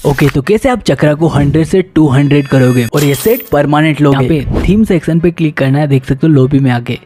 Okay तो कैसे आप चक्रा को 100 से 200 करोगे और ये सेट परमानेंट लोगे। यहाँ पे थीम सेक्शन पे क्लिक करना है, देख सकते हो लॉबी में आके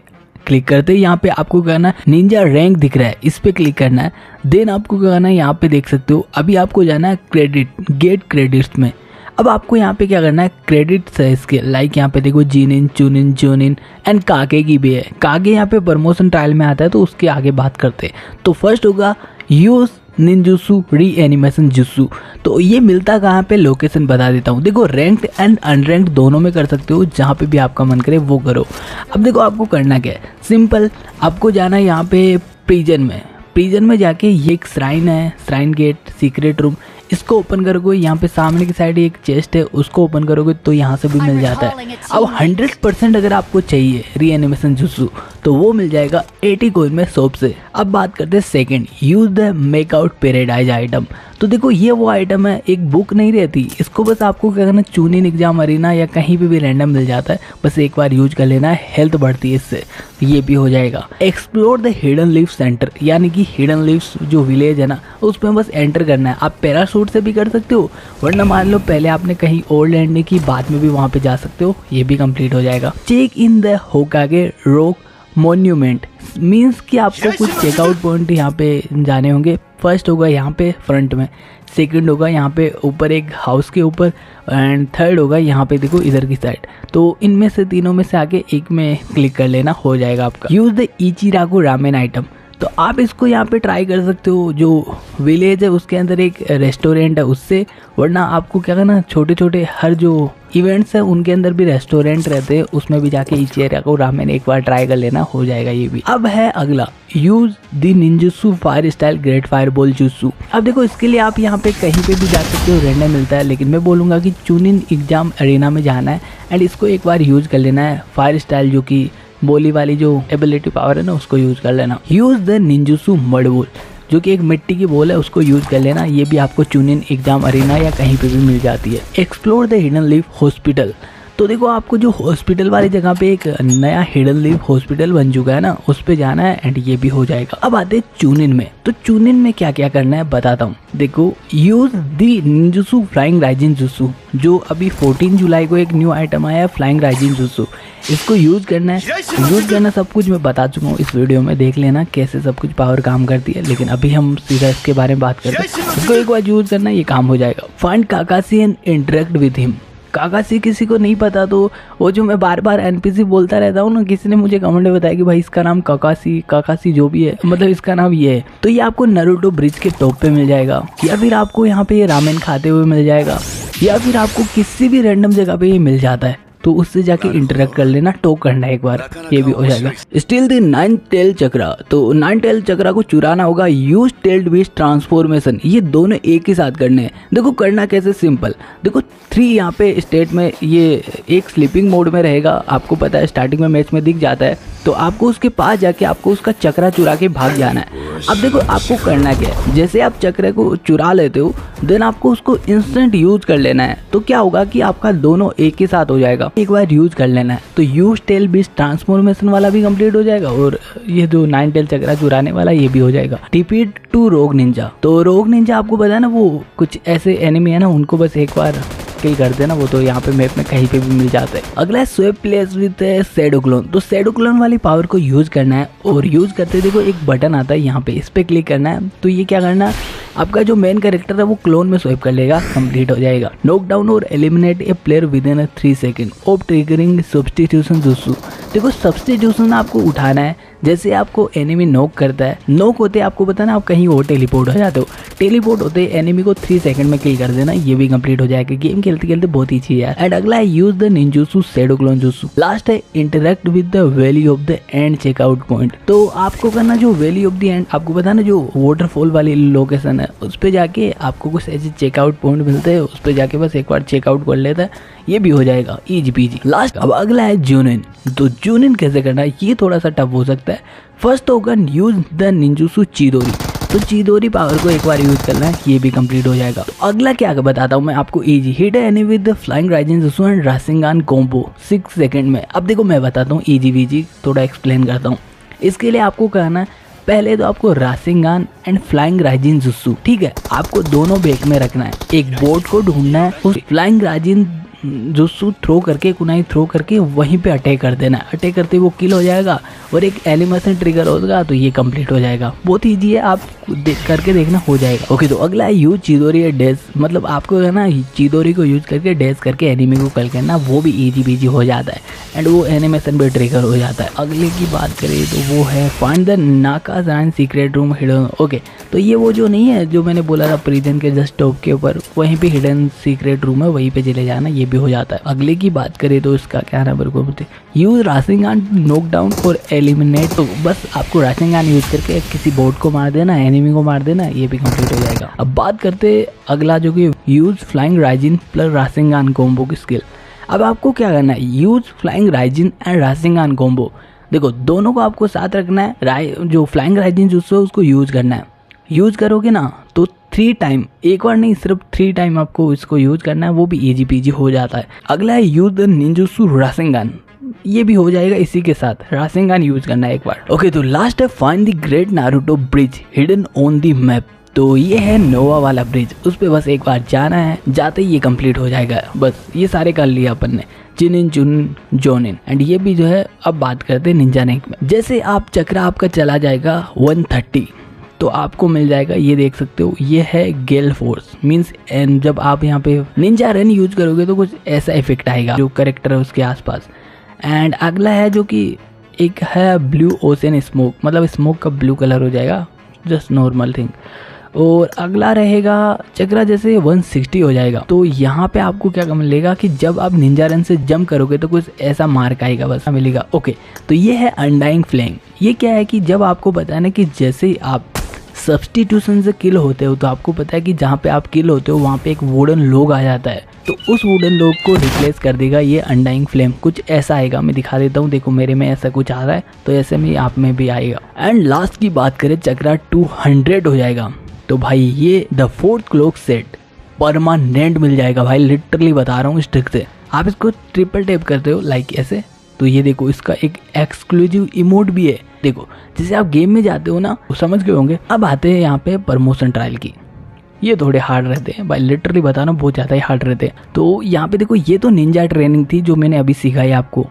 क्लिक करते ही यहाँ पे आपको करना है निंजा रैंक दिख रहा है, इस पे क्लिक करना है। देन आपको करना है, यहाँ पे देख सकते हो अभी आपको जाना है क्रेडिट गेट क्रेडिट्स में। अब आपको यहाँ पे क्या करना है, क्रेडिट है इसके, लाइक यहाँ पे देखो जीनिन चुनिन जोनिन एंड कागे की भी है। कागे यहाँ पे प्रमोशन ट्रायल में आता है तो उसके आगे बात करते हैं। तो फर्स्ट होगा यूज निंजुत्सु री एनिमेशन जुत्सु। तो ये मिलता कहाँ पे, लोकेशन बता देता हूँ। देखो रैंक्ड एंड अनरैंक्ड दोनों में कर सकते हो, जहाँ पे भी आपका मन करे वो करो। अब देखो आपको करना क्या है, सिंपल आपको जाना है यहाँ पे प्रिजन में जाके ये एक श्राइन है, श्राइन गेट सीक्रेट रूम, इसको ओपन करोगे। यहाँ पे सामने की साइड एक चेस्ट है, उसको ओपन करोगे तो यहाँ से भी मिल जाता है। अब 100% अगर आपको चाहिए री एनिमेशन जुत्सु तो वो मिल जाएगा 80 कॉइन में शॉप से। अब बात करते हैं second, use the make-out paradise item. तो देखो ये वो आइटम है, एक बुक नहीं रहती, इसको बस आपको क्या करना, चूनिन एग्जाम अरीना या कहीं पे भी रैंडम मिल जाता है, बस एक बार यूज कर लेना है, हेल्थ बढ़ती है इससे, तो ये भी हो जाएगा। Explore the hidden leaf centre, यानी कि हिडन लीव्स जो विलेज है ना उसमें बस एंटर करना है। आप पैराशूट से भी कर सकते हो, वरना मान लो पहले आपने कहीं और लैंड की बाद में भी वहां पे जा सकते हो, ये भी कंप्लीट हो जाएगा। Check in the Hokage rock monument, means कि आपको कुछ चेकआउट पॉइंट यहाँ पे जाने होंगे। फर्स्ट होगा यहाँ पे फ्रंट में, सेकंड होगा यहाँ पे ऊपर एक हाउस के ऊपर, एंड थर्ड होगा यहाँ पे देखो इधर की साइड। तो इनमें से तीनों में से आके एक में क्लिक कर लेना, हो जाएगा आपका। यूज द इचिराकू रामेन आइटम, तो आप इसको यहाँ पे ट्राई कर सकते हो। जो विलेज है उसके अंदर एक रेस्टोरेंट है उससे, वरना आपको क्या करना, छोटे छोटे हर जो इवेंट्स है उनके अंदर भी रेस्टोरेंट रहते हैं, उसमें भी जाके इचिराकू रामेन एक बार ट्राई कर लेना, हो जाएगा ये भी। अब है अगला, use the ninjutsu fire style great fire ball jutsu. अब देखो इसके लिए आप यहाँ पे कहीं पे भी जा सकते हो, रैंडम मिलता है, लेकिन मैं बोलूंगा कि चुनिन एग्जाम अरीना में जाना है एंड इसको एक बार यूज कर लेना है। फायर स्टाइल जो कि बोली वाली जो एबिलिटी पावर है ना उसको यूज कर लेना। Use the ninjutsu mud ball, जो कि एक मिट्टी की बॉल है, उसको यूज कर लेना, ये भी आपको चुनिन एग्जाम अरीना या कहीं पे भी मिल जाती है। Explore the hidden leaf hospital, तो देखो आपको जो हॉस्पिटल वाली जगह पे एक नया हिडन लीफ हॉस्पिटल बन चुका है ना, उस पे जाना है एंड ये भी हो जाएगा। अब आते हैं चूनिन में, तो चूनिन में क्या क्या करना है बताता हूँ। देखो use the ninjutsu flying raijin jutsu, जो अभी 14 जुलाई को एक न्यू आइटम आया है फ्लाइंग राइजिन जुत्सु, इसको यूज करना है। यूज करना सब कुछ मैं बता चुका हूँ इस वीडियो में, देख लेना कैसे सब कुछ पावर काम करती है, लेकिन अभी हम सीधा इसके बारे में बात करते हैं। इसको एक बार यूज करना, ये काम हो जाएगा। Find Kakashi and interact with him, Kakashi किसी को नहीं पता तो वो जो मैं बार बार एनपीसी बोलता रहता हूँ ना, किसी ने मुझे कमेंट में बताया कि भाई इसका नाम काकासी जो भी है, मतलब इसका नाम ये है। तो ये आपको नारुतो ब्रिज के टॉप पे मिल जाएगा, या फिर आपको यहाँ पे ये रामेन खाते हुए मिल जाएगा, या फिर आपको किसी भी रैंडम जगह पे ये मिल जाता है, तो उससे जाके इंटरेक्ट कर लेना, टॉक करना है एक बार, ये भी हो जाएगा। स्टिल द 9 टेल चक्रा, तो 9 टेल चक्रा को चुराना होगा। यूज टेल्ड विच ट्रांसफॉर्मेशन, ये दोनों एक ही साथ करने हैं। देखो करना कैसे, सिंपल, देखो 3 यहाँ पे स्टेट में, ये एक स्लीपिंग मोड में रहेगा, आपको पता है स्टार्टिंग में मैच में दिख जाता है, तो आपको उसके पास जाके आपको उसका चक्रा चुरा के भाग जाना है। अब देखो आपको करना क्या है, जैसे आप चक्रे को चुरा लेते हो देन आपको उसको इंस्टेंट यूज कर लेना है। तो क्या होगा कि आपका दोनों एक ही साथ हो जाएगा, एक बार यूज कर लेना है। तो यूज टेल बीस्ट ट्रांसफॉर्मेशन वाला भी कंप्लीट हो जाएगा, और ये जो 9 टेल चक्रा चुराने वाला ये भी हो जाएगा। डिफीट टू रोग निंजा, तो रोग निंजा आपको पता है ना, वो कुछ ऐसे एनिमी है ना, उनको बस एक बार किल कर देना, वो तो यहाँ पे मैप में कहीं पे भी मिल जाता है। अगला है swap place with shadow clone, तो शैडो क्लोन वाली पावर को यूज करना है, और यूज करते देखो एक बटन आता है यहाँ पे, इस पे क्लिक करना है। तो ये क्या करना है, आपका जो मेन कैरेक्टर है वो क्लोन में स्वैप कर लेगा, कंप्लीट हो जाएगा। नॉक डाउन और eliminate A player with in 3 second of triggering substitution jutsu. देखो सब्स्टिट्यूशन आपको उठाना है, जैसे आपको एनिमी नॉक करता है, नॉक होते आपको पता ना आप कहीं और टेलीपोर्ट हो जाते हो, टेलीपोर्ट होते एनिमी को 3 सेकंड में किल कर देना, ये भी कंप्लीट हो जाएगा। गेम खेलते खेलते बहुत ही चीज है। एंड अगला है use the ninjutsu shadow clone jutsu. Last है interact with the valley of the end checkout point, तो आपको करना जो वैली ऑफ द एंड, आपको पता ना जो वाटरफॉल वाली लोकेशन है, उस पे जाके आपको कुछ ऐसे चेकआउट पॉइंट मिलते हैं, उस पे जाके बस एक बार चेकआउट कर लेता है, ये भी हो जाएगा इजी पीजी। लास्ट अब अगला है जूनिन, तो जूनिन कैसे करना है, ये थोड़ा सा टफ हो सकता है। फर्स्ट होगा यूज द निंजुत्सु चिदोरी, तो चिदोरी पावर को एक बार यूज करना है, ये भी कंप्लीट हो जाएगा। तो अगला क्या बताता हूँ मैं आपको, easy hit enemy with flying raijin jutsu and rasengan combo 6 second में। अब देखो मैं बताता हूँ इजी वीजी, थोड़ा एक्सप्लेन करता हूँ। इसके लिए आपको करना है पहले तो आपको राशिंगान एंड फ्लाइंग राइजिन जुत्सु, ठीक है, आपको दोनों बैग में रखना है। एक बोर्ड को ढूंढना है, उस फ्लाइंग राइजिन जुत्सु थ्रो करके, कुनाई थ्रो करके वहीं पे अटैक कर देना है। अटैक करते वो किल हो जाएगा और एक एनिमेशन ट्रिगर होगा तो ये कंप्लीट हो जाएगा। बहुत ईजी है, आप करके देखना, हो जाएगा। ओके, तो अगला है यूज चिदोरी डैश, मतलब आपको है ना चिदोरी को यूज करके डैश करके एनिमी को किल करना, वो भी ईजी बीजी हो जाता है एंड वो एनिमेशन भी ट्रिगर हो जाता है। अगले की बात करें तो वो है find the Nakazan secret room hidden. Okay, तो ये वो जो नहीं है जो मैंने बोला था प्रिजन के जस्ट टॉप के ऊपर, वहीं पे हिडन सीक्रेट रूम है, वहीं पे चले जाना, ये भी हो जाता है। अगले की बात करें तो इसका क्या नाम बोलते, यूज राशिंगान नॉक डाउन और एलिमिनेट। तो बस आपको राशिंगान यूज करके किसी बोर्ड को मार देना, एनिमी को मार देना, ये भी कंप्लीट हो जाएगा। अब बात करते अगला जो कि यूज फ्लाइंग राइजिन प्लस राशिंगान कॉम्बो की स्किल। अब आपको क्या करना है, use flying राइजिन and rasengan combo, देखो दोनों को आपको साथ रखना है। जो फ्लाइंग राइजिन जुत्सु है उसको यूज करना है। यूज करोगे ना तो 3 टाइम, एक बार नहीं सिर्फ 3 टाइम आपको इसको यूज करना है, वो भी इजी पीजी हो जाता है। अगला है यूज द निंजुत्सु राशिंगान, ये भी हो जाएगा इसी के साथ, राशिंगान यूज करना है एक बार। ओके, तो लास्ट है find the great Naruto bridge hidden on the map. तो ये है नोवा वाला ब्रिज, उस पे बस एक बार जाना है, जाते ही ये कंप्लीट हो जाएगा। बस ये सारे कर लिया अपन ने, चिनिन चुन जोनिन एंड ये भी जो है। अब बात करते हैं निंजा रैंक में। जैसे आप चक्रा आपका चला जाएगा 130 तो आपको मिल जाएगा, ये देख सकते हो, ये है गेल फोर्स मीन्स। एंड जब आप यहाँ पे निंजा रन यूज करोगे तो कुछ ऐसा इफेक्ट आएगा जो करेक्टर है उसके आसपास। एंड अगला है जो कि एक है ब्लू ओशन स्मोक, मतलब स्मोक का ब्लू कलर हो जाएगा, जस्ट नॉर्मल थिंग। और अगला रहेगा चक्रा जैसे 160 हो जाएगा। तो यहाँ पे आपको क्या मिलेगा कि जब आप निंजा रन से जंप करोगे तो कुछ ऐसा मार्क आएगा, बस मिलेगा। ओके, तो ये है अनडाइंग फ्लेम। ये क्या है कि जब आपको पता है ना कि जैसे ही आप सब्स्टिट्यूशन से किल होते हो तो आपको पता है कि जहाँ पे आप किल होते हो वहाँ पे एक वुडन लोग आ जाता है, तो उस वुडन लोग को रिप्लेस कर देगा ये अनडाइंग फ्लेम। कुछ ऐसा आएगा, मैं दिखा देता हूँ, देखो मेरे में ऐसा कुछ आ रहा है तो ऐसे में आप में भी आएगा। एंड लास्ट की बात करें चक्रा 200 हो जाएगा तो भाई ये the 4th clock set permanent मिल जाएगा भाई, लिटरली बता रहा हूँ इस ट्रिक से। आप इसको ट्रिपल टैप करते हो लाइक ऐसे, तो ये देखो इसका एक एक्सक्लूसिव इमोट भी है। देखो जैसे आप गेम में जाते हो ना, तो समझ गए होंगे। अब आते हैं यहाँ पे प्रमोशन ट्रायल की, ये थोड़े हार्ड रहते हैं भाई, लिटरली बता रहा हूँ बहुत ज़्यादा ही हार्ड रहते हैं। तो यहाँ पे देखो ये तो निंजा ट्रेनिंग थी जो मैंने अभी सिखाई आपको,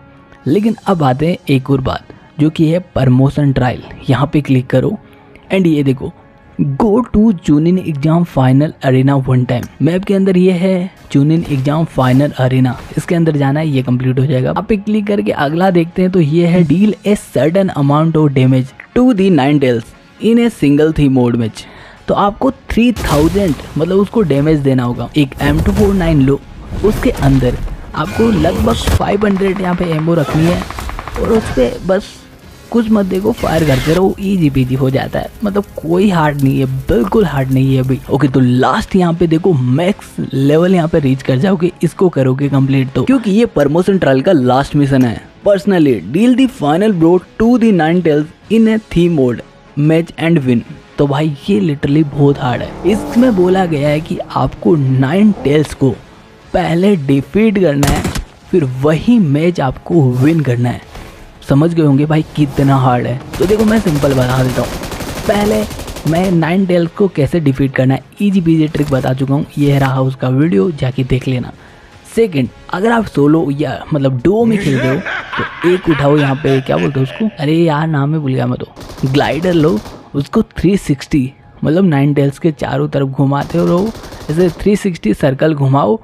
लेकिन अब आते हैं एक और बात जो कि है प्रमोशन ट्रायल। यहाँ पे क्लिक करो एंड ये देखो go to chunin exam final arena 1 time. Map के अंदर ये है चूनिन एग्जाम फाइनल अरेना, इसके अंदर जाना है, ये कंप्लीट हो जाएगा। आप पे क्लिक करके अगला देखते हैं तो ये है deal a certain amount of damage to the 9 tails in a single theme mode match. तो आपको 3000 मतलब उसको डैमेज देना होगा। एक M249 लो, उसके अंदर आपको लगभग 500 यहाँ पे एमओ रखनी है और उस पर बस कुछ मत देखो, फायर करते रहो, इजी पीजी हो जाता है। मतलब कोई हार्ड नहीं है, बिल्कुल हार्ड नहीं है अभी। ओके, तो लास्ट यहाँ पे देखो मैक्स लेवल यहाँ पे रीच कर जाओगे, इसको करोगे कंप्लीट तो, क्योंकि ये प्रमोशन ट्रायल का लास्ट मिशन है। Personally deal the final blow to the 9 tails in a theme mode match and win. तो भाई ये लिटरली बहुत हार्ड है। इसमें बोला गया है कि आपको 9 टेल्स को पहले डिफीट करना है, फिर वही मैच आपको विन करना है। समझ गए होंगे भाई कितना हार्ड है। तो देखो मैं सिंपल बता देता हूँ, पहले मैं 9 टेल्स को कैसे डिफीट करना है इजी पीजी ट्रिक बता चुका हूँ, ये रहा उसका वीडियो, जाके देख लेना। सेकंड, अगर आप सोलो या मतलब डुओ में खेल रहे हो तो एक उठाओ, यहाँ पे क्या बोलते हो उसको, अरे यार नाम में भूल गया मैं, तो ग्लाइडर लो, उसको 360 मतलब 9 टेल्स के चारों तरफ घुमाते रहो, जैसे 360 सर्कल घुमाओ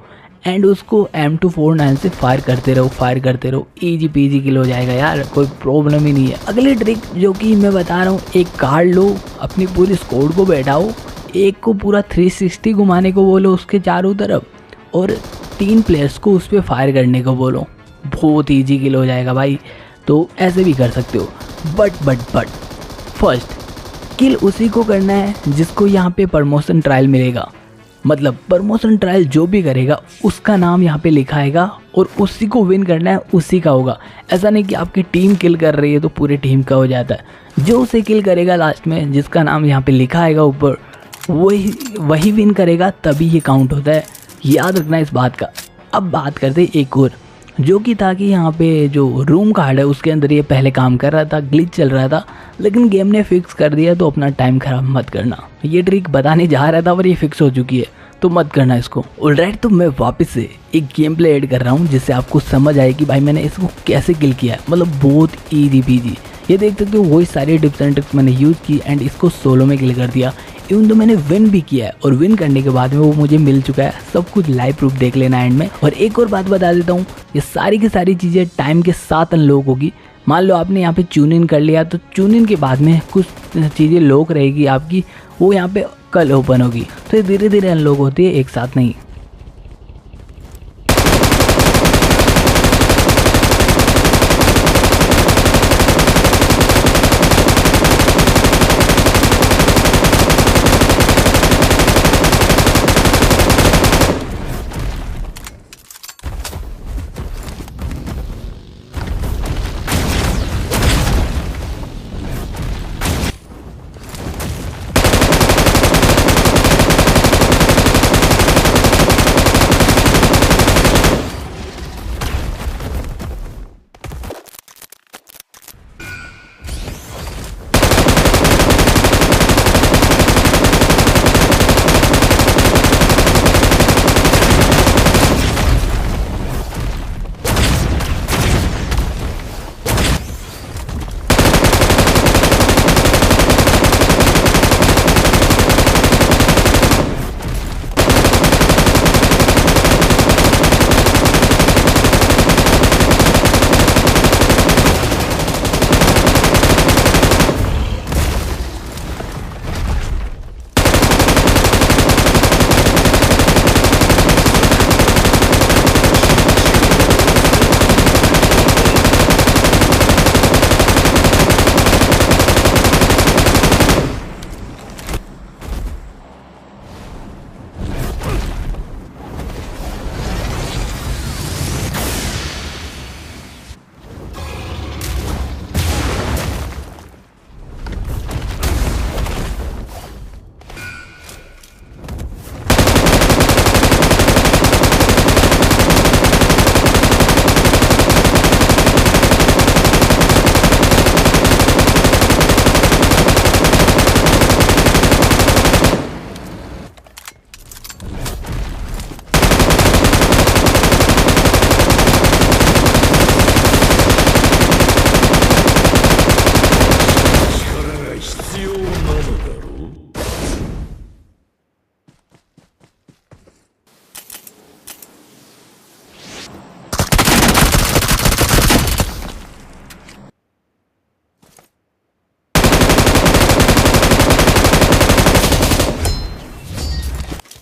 एंड उसको M249 से फायर करते रहो, इजी पीजी किल हो जाएगा यार, कोई प्रॉब्लम ही नहीं है। अगली ट्रिक जो कि मैं बता रहा हूँ, एक कार्ड लो, अपनी पूरी स्क्वाड को बैठाओ, एक को पूरा 360 घुमाने को बोलो उसके चारों तरफ और 3 प्लेयर्स को उस पर फायर करने को बोलो, बहुत ईजी किल हो जाएगा भाई। तो ऐसे भी कर सकते हो, बट फर्स्ट किल उसी को करना है जिसको यहाँ पे प्रमोशन ट्रायल मिलेगा। मतलब प्रमोशन ट्रायल जो भी करेगा उसका नाम यहाँ पे लिखा आएगा और उसी को विन करना है, उसी का होगा। ऐसा नहीं कि आपकी टीम किल कर रही है तो पूरे टीम का हो जाता है। जो उसे किल करेगा लास्ट में, जिसका नाम यहाँ पे लिखा आएगा ऊपर, वही विन करेगा, तभी ये काउंट होता है। याद रखना इस बात का। अब बात करते हैं एक और जो कि था कि यहाँ पे जो रूम कार्ड है उसके अंदर ये पहले काम कर रहा था, ग्लिच चल रहा था, लेकिन गेम ने फिक्स कर दिया, तो अपना टाइम खराब मत करना। ये ट्रिक बताने जा रहा था पर ये फिक्स हो चुकी है, तो मत करना इसको। ऑलराइट, तो मैं वापस से एक गेम प्ले ऐड कर रहा हूँ जिससे आपको समझ आए कि भाई मैंने इसको कैसे किल किया है, मतलब बहुत ईजी पीजी। ये देख सकते हो वही सारी टिप्स एंड ट्रिक्स मैंने यूज़ की एंड इसको सोलो में किल कर दिया। इवन तो मैंने विन भी किया है और विन करने के बाद में वो मुझे मिल चुका है। सब कुछ लाइव प्रूफ देख लेना एंड में। और एक और बात बता देता हूँ, ये सारी की सारी चीज़ें टाइम के साथ अनलॉक होगी। मान लो आपने यहाँ पे ट्यून इन कर लिया, तो ट्यून इन के बाद में कुछ चीज़ें लॉक रहेगी आपकी, वो यहाँ पे कल ओपन होगी। तो ये धीरे धीरे अनलॉक होती है, एक साथ नहीं।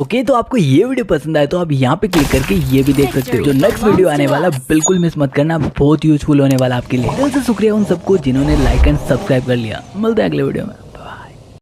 ओके, तो आपको ये वीडियो पसंद आए तो आप यहाँ पे क्लिक करके ये भी देख सकते हो। जो नेक्स्ट वीडियो आने वाला बिल्कुल मिस मत करना, बहुत यूजफुल होने वाला आपके लिए। दिल से शुक्रिया उन सबको जिन्होंने लाइक एंड सब्सक्राइब कर लिया। मिलते हैं अगले वीडियो में।